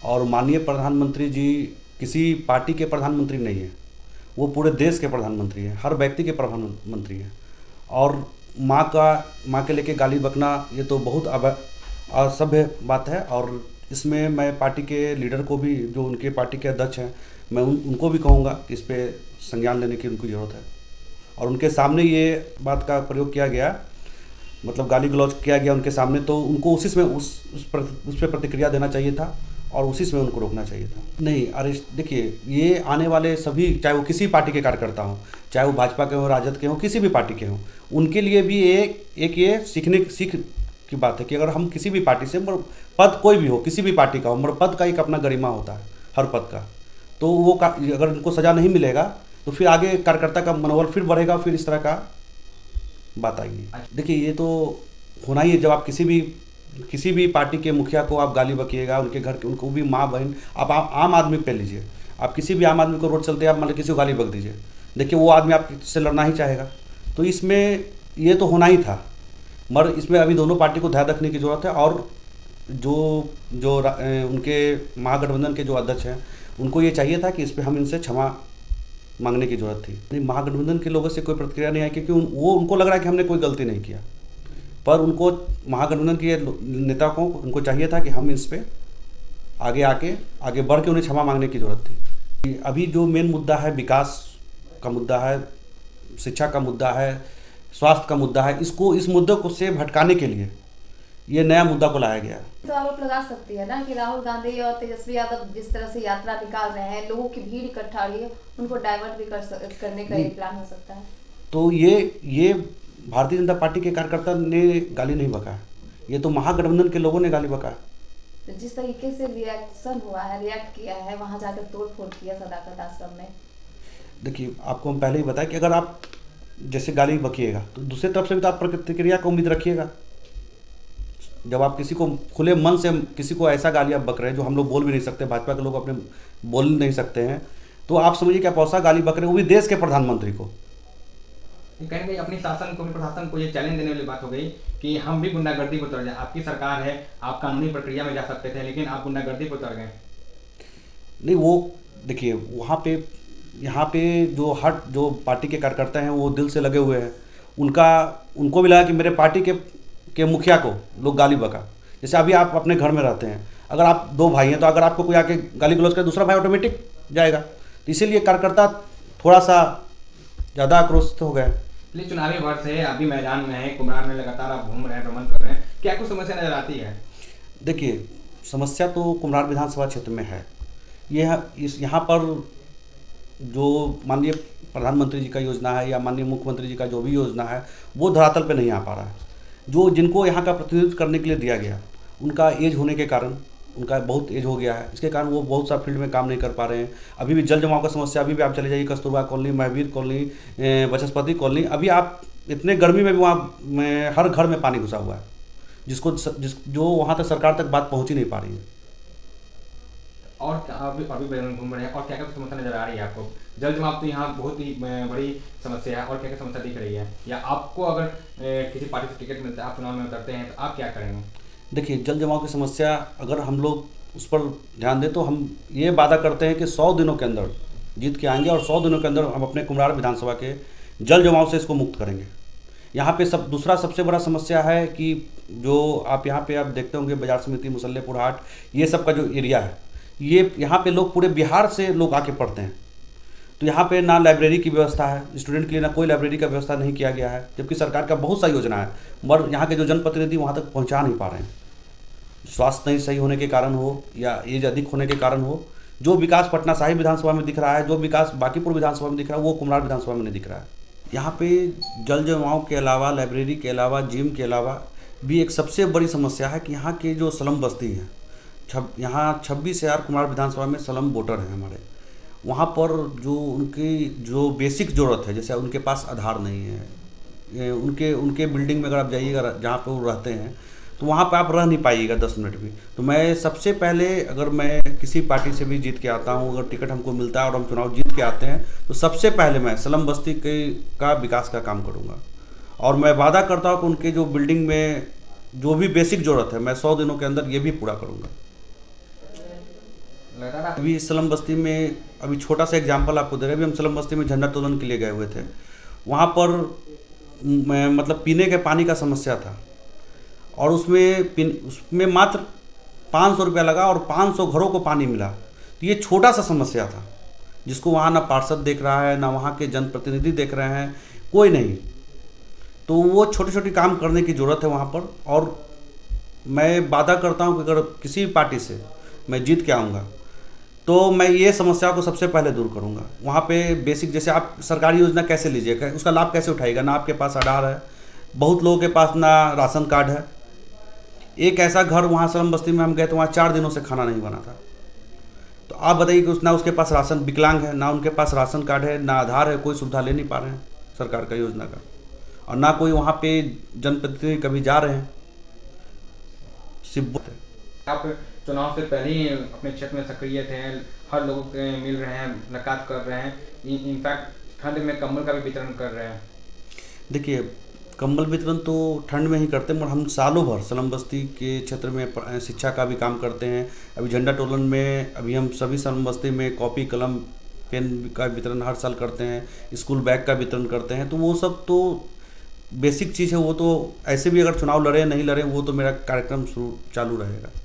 और माननीय प्रधानमंत्री जी किसी पार्टी के प्रधानमंत्री नहीं है, वो पूरे देश के प्रधानमंत्री हैं, हर व्यक्ति के प्रधानमंत्री हैं। और माँ के लेके गाली बकना ये तो बहुत असभ्य बात है। और इसमें मैं पार्टी के लीडर को भी, जो उनके पार्टी के अध्यक्ष हैं, मैं उनको भी कहूँगा कि इस पे संज्ञान लेने की उनको ज़रूरत है। और उनके सामने ये बात का प्रयोग किया गया, मतलब गाली गलौज किया गया उनके सामने, तो उनको उसी में उस पर प्रतिक्रिया देना चाहिए था और उसी में उनको रोकना चाहिए था। नहीं, अरे देखिए, ये आने वाले सभी, चाहे वो किसी पार्टी के कार्यकर्ता हों, चाहे वो भाजपा के हों, राजद के हों, किसी भी पार्टी के हों, उनके लिए भी एक ये सीख की बात है कि अगर हम किसी भी पार्टी से, पद कोई भी हो, किसी भी पार्टी का हो, मगर पद का एक अपना गरिमा होता है, हर पद का। तो वो अगर उनको सज़ा नहीं मिलेगा तो फिर आगे कार्यकर्ता का मनोबल फिर बढ़ेगा, फिर इस तरह का बात आएगी। देखिए, ये तो होना ही है। जब आप किसी भी पार्टी के मुखिया को आप गाली बकिएगा, उनके घर के, उनको भी माँ बहन, आप आम आदमी पे लीजिए, आप किसी भी आम आदमी को रोड चलते आप मतलब किसी को गाली बक दीजिए, देखिए वो आदमी आपसे लड़ना ही चाहेगा। तो इसमें ये तो होना ही था, मगर इसमें अभी दोनों पार्टी को ध्यान रखने की ज़रूरत है। और जो उनके महागठबंधन के जो अध्यक्ष हैं, उनको ये चाहिए था कि इस पर हम इनसे क्षमा मांगने की ज़रूरत थी। नहीं, महागठबंधन के लोगों से कोई प्रतिक्रिया नहीं आई, क्योंकि उनको लग रहा है कि हमने कोई गलती नहीं किया। पर उनको, महागठबंधन के नेता को, उनको चाहिए था कि हम इस पर आगे बढ़ के उन्हें क्षमा मांगने की ज़रूरत थी। अभी जो मेन मुद्दा है, विकास का मुद्दा है, शिक्षा का मुद्दा है, स्वास्थ्य का मुद्दा है, इस मुद्दे को से भटकाने के लिए ये नया मुद्दा को लाया गया। तो आरोप लगा सकती है ना कि राहुल गांधी और तेजस्वी यादव जिस तरह से यात्रा निकाल रहे हैं, लोगों की भीड़ इकट्ठा हो रही है, उनको डाइवर्ट भी करने का एक प्लान हो सकता है। तो ये भारतीय जनता पार्टी के कार्यकर्ता ने गाली नहीं बका, ये तो महागठबंधन के लोगों ने गाली बका। तो जिस तरीके से रिएक्शन हुआ है, रिएक्ट किया है, वहाँ जाकर तोड़फोड़ किया सदाकत आश्रम में। देखिए, आपको हम पहले ही बताया कि अगर आप जैसे गाली बकिएगा तो दूसरी तरफ से भी तो आप प्रतिक्रिया को उम्मीद रखिएगा। जब आप किसी को खुले मन से किसी को ऐसा गाली आप बक रहे हैं जो हम लोग बोल भी नहीं सकते, भाजपा के लोग अपने बोल नहीं सकते हैं, तो आप समझिए कि आप ऐसा गाली बक रहे हैं, वो भी देश के प्रधानमंत्री को। कहीं ना कहीं अपनी शासन को, प्रशासन को ये चैलेंज देने वाली बात हो गई कि हम भी गुंडागर्दी पर उतर जाए। आपकी सरकार है, आप कानूनी प्रक्रिया में जा सकते थे, लेकिन आप गुंडागर्दी पर उतर गए। नहीं, वो देखिए, यहाँ पे जो पार्टी के कार्यकर्ता हैं वो दिल से लगे हुए हैं। उनको भी लगा कि मेरे पार्टी के मुखिया को लोग गाली बका। जैसे अभी आप अपने घर में रहते हैं, अगर आप 2 भाई हैं, तो अगर आपको कोई आके गाली गलौज करे, दूसरा भाई ऑटोमेटिक जाएगा। तो इसीलिए कार्यकर्ता थोड़ा सा ज़्यादा आक्रोशित हो गए। लेकिन चुनावी वर्ष है, अभी मैदान में है, कुम्हरार में लगातार आप घूम रहे हैं, भ्रमण कर रहे हैं, क्या कुछ समस्या नजर आती है? देखिए, समस्या तो कुम्हरार विधानसभा क्षेत्र में है। यहाँ पर जो माननीय प्रधानमंत्री जी का योजना है या माननीय मुख्यमंत्री जी का जो भी योजना है, वो धरातल पे नहीं आ पा रहा है। जिनको यहाँ का प्रतिनिधित्व करने के लिए दिया गया, उनका एज होने के कारण, उनका बहुत एज हो गया है, इसके कारण वो बहुत सा फील्ड में काम नहीं कर पा रहे हैं। अभी भी जल जमाव का समस्या, अभी भी आप चले जाइए Kasturba colony, Mahavir colony, Bachaspati colony, अभी आप इतने गर्मी में भी वहाँ में हर घर में पानी घुसा हुआ है, जो वहाँ तक सरकार तक बात पहुँच ही नहीं पा रही है। और अभी घूम रहे हैं, और क्या क्या समस्या नजर आ रही है आपको? जल जमाव तो यहाँ बहुत ही बड़ी समस्या है, और क्या क्या समस्या दिख रही है? या आपको अगर किसी पार्टी से टिकट मिलता है, आप चुनाव में उतरते हैं, तो आप क्या करेंगे? देखिए, जल जमाव की समस्या अगर हम लोग उस पर ध्यान दें तो हम ये वादा करते हैं कि 100 दिनों के अंदर जीत के आएंगे, और 100 दिनों के अंदर हम अपने कुम्हरार विधानसभा के जल जमाव से इसको मुक्त करेंगे। यहाँ पे दूसरा सबसे बड़ा समस्या है कि जो आप यहाँ पे आप देखते होंगे, बाजार समिति, मुसल्लेपुर हाट, ये सब का जो एरिया है, ये यहाँ पे लोग पूरे बिहार से लोग आके पढ़ते हैं। तो यहाँ पे ना लाइब्रेरी की व्यवस्था है, स्टूडेंट के लिए ना कोई लाइब्रेरी का व्यवस्था नहीं किया गया है, जबकि सरकार का बहुत सा योजना है, मगर यहाँ के जो जनप्रतिनिधि वहाँ तक पहुँचा नहीं पा रहे हैं। स्वास्थ्य नहीं सही होने के कारण हो या एज अधिक होने के कारण हो, जो विकास पटना साहिब विधानसभा में दिख रहा है, जो विकास बांकीपुर विधानसभा में दिख रहा है, वो कुम्हरार विधानसभा में नहीं दिख रहा है। यहाँ पे जल जमाव के अलावा, लाइब्रेरी के अलावा, जिम के अलावा भी एक सबसे बड़ी समस्या है कि यहाँ के जो स्लम बस्ती हैं, यहाँ 26,000 कुम्हरार विधानसभा में स्लम वोटर हैं हमारे। वहाँ पर उनकी जो बेसिक ज़रूरत है, जैसे उनके पास आधार नहीं है, उनके बिल्डिंग में अगर आप जाइएगा जहाँ पे वो रहते हैं, तो वहाँ पे आप रह नहीं पाइएगा 10 मिनट भी। तो मैं सबसे पहले, अगर मैं किसी पार्टी से भी जीत के आता हूँ, अगर टिकट हमको मिलता है और हम चुनाव जीत के आते हैं, तो सबसे पहले मैं स्लम बस्ती का विकास का काम करूँगा। और मैं वादा करता हूँ कि उनके जो बिल्डिंग में जो भी बेसिक ज़रूरत है, मैं 100 दिनों के अंदर ये भी पूरा करूँगा। लगातार अभी स्लम बस्ती में अभी छोटा सा एग्जांपल आपको दे रहे हैं। अभी हम स्लम बस्ती में झंडा तोलन के लिए गए हुए थे। वहाँ पर मतलब पीने के पानी का समस्या था और उसमें मात्र 500 रुपया लगा और 500 घरों को पानी मिला। तो ये छोटा सा समस्या था जिसको वहाँ ना पार्षद देख रहा है, ना वहाँ के जनप्रतिनिधि देख रहे हैं, कोई नहीं। तो वो छोटे छोटे काम करने की ज़रूरत है वहाँ पर। और मैं वादा करता हूँ कि अगर किसी भी पार्टी से मैं जीत के आऊँगा तो मैं ये समस्या को सबसे पहले दूर करूँगा। वहाँ पे बेसिक जैसे आप सरकारी योजना कैसे लीजिएगा, उसका लाभ कैसे उठाएगा, ना आपके पास आधार है, बहुत लोगों के पास ना राशन कार्ड है। एक ऐसा घर वहाँ स्लम बस्ती में हम गए तो वहाँ 4 दिनों से खाना नहीं बना था। तो आप बताइए कि ना उसके पास राशन, विकलांग है, ना उनके पास राशन कार्ड है, ना आधार है, कोई सुविधा ले नहीं पा रहे हैं सरकार का योजना का, और ना कोई वहाँ पे जनप्रतिनिधि कभी जा रहे हैं। सिर्फ आप चुनाव से पहले ही अपने क्षेत्र में सक्रिय थे, हर लोगों से मिल रहे हैं, मुलाकात कर रहे हैं, इनफैक्ट ठंड में कंबल का भी वितरण कर रहे हैं। देखिए, कंबल वितरण तो ठंड में ही करते हैं, मगर हम सालों भर स्लम बस्ती के क्षेत्र में शिक्षा का भी काम करते हैं। अभी झंडा तोलन में अभी हम सभी स्लम बस्ती में कॉपी कलम पेन का वितरण हर साल करते हैं, स्कूल बैग का वितरण करते हैं। तो वो सब तो बेसिक चीज़ है, वो तो ऐसे भी अगर चुनाव लड़े नहीं लड़े वो तो मेरा कार्यक्रम चालू रहेगा।